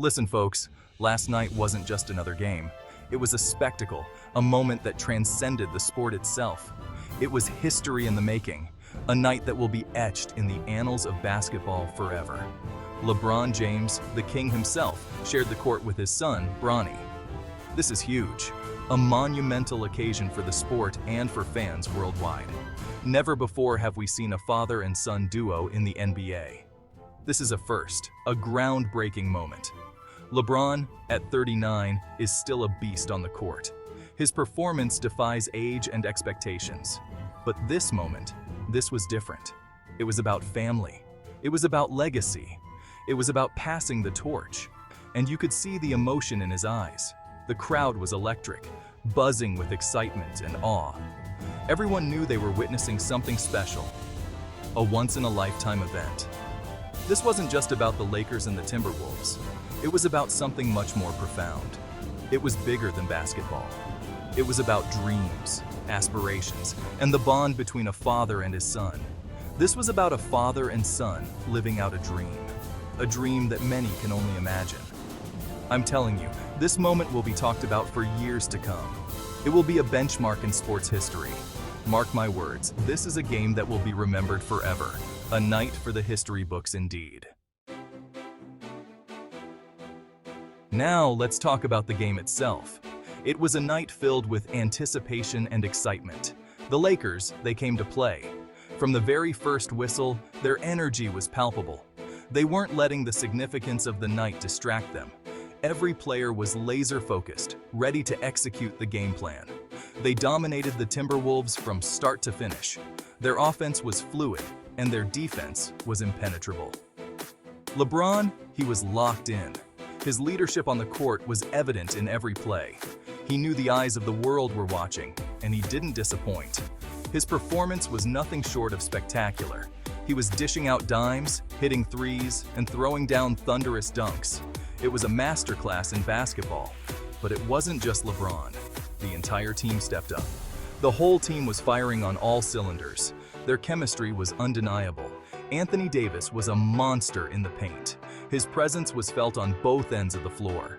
Listen, folks, last night wasn't just another game. It was a spectacle, a moment that transcended the sport itself. It was history in the making, a night that will be etched in the annals of basketball forever. LeBron James, the king himself, shared the court with his son, Bronny. This is huge, a monumental occasion for the sport and for fans worldwide. Never before have we seen a father and son duo in the NBA. This is a first, a groundbreaking moment. LeBron, at 39, is still a beast on the court. His performance defies age and expectations. But this moment, this was different. It was about family. It was about legacy. It was about passing the torch. And you could see the emotion in his eyes. The crowd was electric, buzzing with excitement and awe. Everyone knew they were witnessing something special, a once-in-a-lifetime event. This wasn't just about the Lakers and the Timberwolves. It was about something much more profound. It was bigger than basketball. It was about dreams, aspirations, and the bond between a father and his son. This was about a father and son living out a dream that many can only imagine. I'm telling you, this moment will be talked about for years to come. It will be a benchmark in sports history. Mark my words, this is a game that will be remembered forever. A night for the history books indeed. Now let's talk about the game itself. It was a night filled with anticipation and excitement. The Lakers, they came to play. From the very first whistle, their energy was palpable. They weren't letting the significance of the night distract them. Every player was laser-focused, ready to execute the game plan. They dominated the Timberwolves from start to finish. Their offense was fluid, and their defense was impenetrable. LeBron, he was locked in. His leadership on the court was evident in every play. He knew the eyes of the world were watching, and he didn't disappoint. His performance was nothing short of spectacular. He was dishing out dimes, hitting threes, and throwing down thunderous dunks. It was a masterclass in basketball. But it wasn't just LeBron. The entire team stepped up. The whole team was firing on all cylinders. Their chemistry was undeniable. Anthony Davis was a monster in the paint. His presence was felt on both ends of the floor.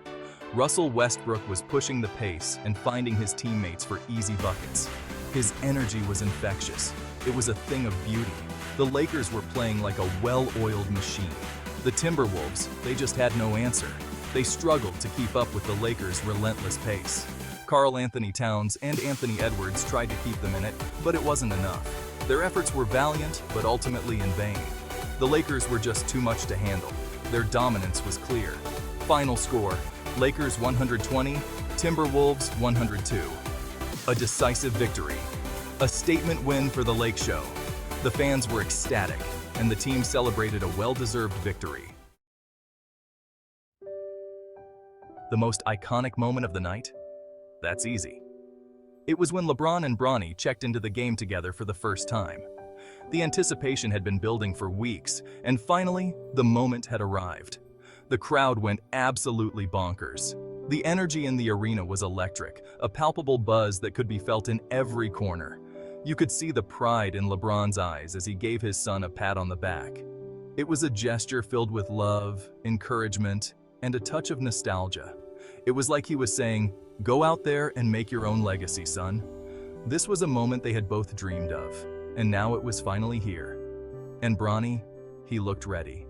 Russell Westbrook was pushing the pace and finding his teammates for easy buckets. His energy was infectious. It was a thing of beauty. The Lakers were playing like a well-oiled machine. The Timberwolves, they just had no answer. They struggled to keep up with the Lakers' relentless pace. Karl Anthony Towns and Anthony Edwards tried to keep them in it, but it wasn't enough. Their efforts were valiant, but ultimately in vain. The Lakers were just too much to handle. Their dominance was clear. Final score, Lakers 120, Timberwolves 102. A decisive victory. A statement win for the Lake Show. The fans were ecstatic, and the team celebrated a well-deserved victory. The most iconic moment of the night? That's easy. It was when LeBron and Bronny checked into the game together for the first time. The anticipation had been building for weeks, and finally, the moment had arrived. The crowd went absolutely bonkers. The energy in the arena was electric, a palpable buzz that could be felt in every corner. You could see the pride in LeBron's eyes as he gave his son a pat on the back. It was a gesture filled with love, encouragement, and a touch of nostalgia. It was like he was saying, "Go out there and make your own legacy, son." This was a moment they had both dreamed of, and now it was finally here. And Bronny, he looked ready.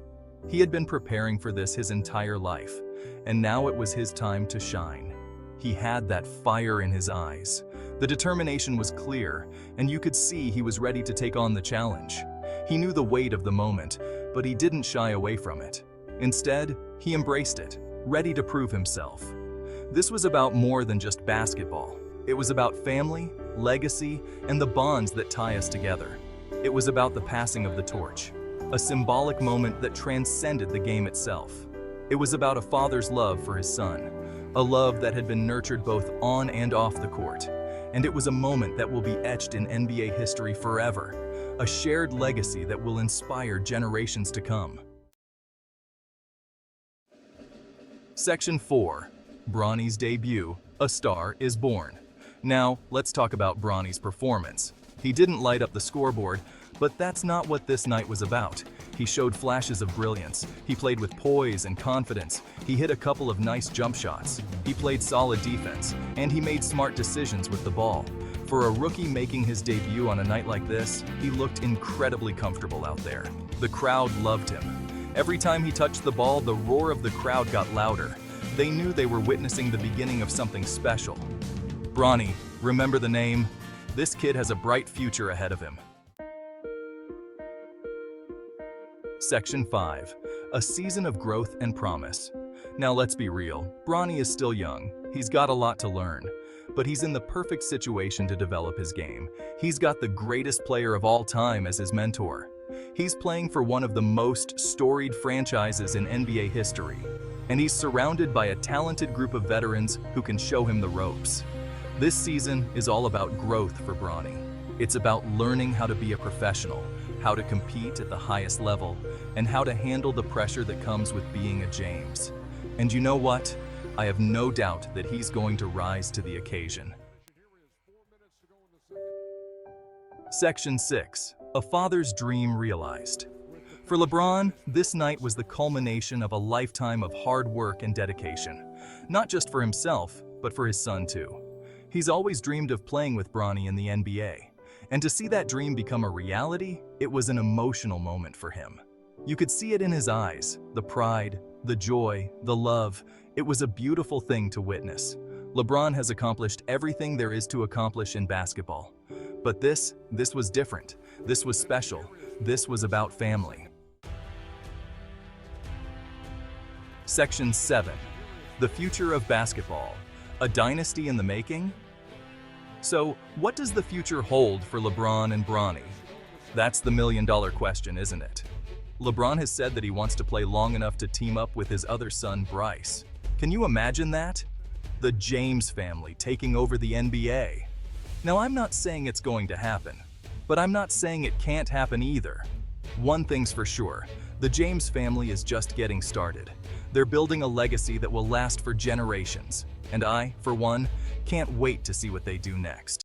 He had been preparing for this his entire life, and now it was his time to shine. He had that fire in his eyes. The determination was clear, and you could see he was ready to take on the challenge. He knew the weight of the moment, but he didn't shy away from it. Instead, he embraced it, ready to prove himself. This was about more than just basketball. It was about family, legacy, and the bonds that tie us together. It was about the passing of the torch, a symbolic moment that transcended the game itself. It was about a father's love for his son, a love that had been nurtured both on and off the court. And it was a moment that will be etched in NBA history forever, a shared legacy that will inspire generations to come. Section 4. Bronny's debut, A Star is Born. Now, let's talk about Bronny's performance. He didn't light up the scoreboard, but that's not what this night was about. He showed flashes of brilliance. He played with poise and confidence. He hit a couple of nice jump shots. He played solid defense, and he made smart decisions with the ball. For a rookie making his debut on a night like this, he looked incredibly comfortable out there. The crowd loved him. Every time he touched the ball, the roar of the crowd got louder. They knew they were witnessing the beginning of something special. Bronny, remember the name? This kid has a bright future ahead of him. Section 5. A season of growth and promise. Now let's be real, Bronny is still young. He's got a lot to learn, but he's in the perfect situation to develop his game. He's got the greatest player of all time as his mentor. He's playing for one of the most storied franchises in NBA history, and he's surrounded by a talented group of veterans who can show him the ropes. This season is all about growth for Bronny. It's about learning how to be a professional, how to compete at the highest level, and how to handle the pressure that comes with being a James. And you know what? I have no doubt that he's going to rise to the occasion. Section 6. A father's dream realized. For LeBron, this night was the culmination of a lifetime of hard work and dedication. Not just for himself, but for his son too. He's always dreamed of playing with Bronny in the NBA. And to see that dream become a reality, it was an emotional moment for him. You could see it in his eyes, the pride, the joy, the love. It was a beautiful thing to witness. LeBron has accomplished everything there is to accomplish in basketball. But this was different. This was special. This was about family. Section 7. The future of basketball. A dynasty in the making? So, what does the future hold for LeBron and Bronny? That's the million-dollar question, isn't it? LeBron has said that he wants to play long enough to team up with his other son, Bryce. Can you imagine that? The James family taking over the NBA. Now, I'm not saying it's going to happen, but I'm not saying it can't happen either. One thing's for sure, the James family is just getting started. They're building a legacy that will last for generations, and I, for one, can't wait to see what they do next.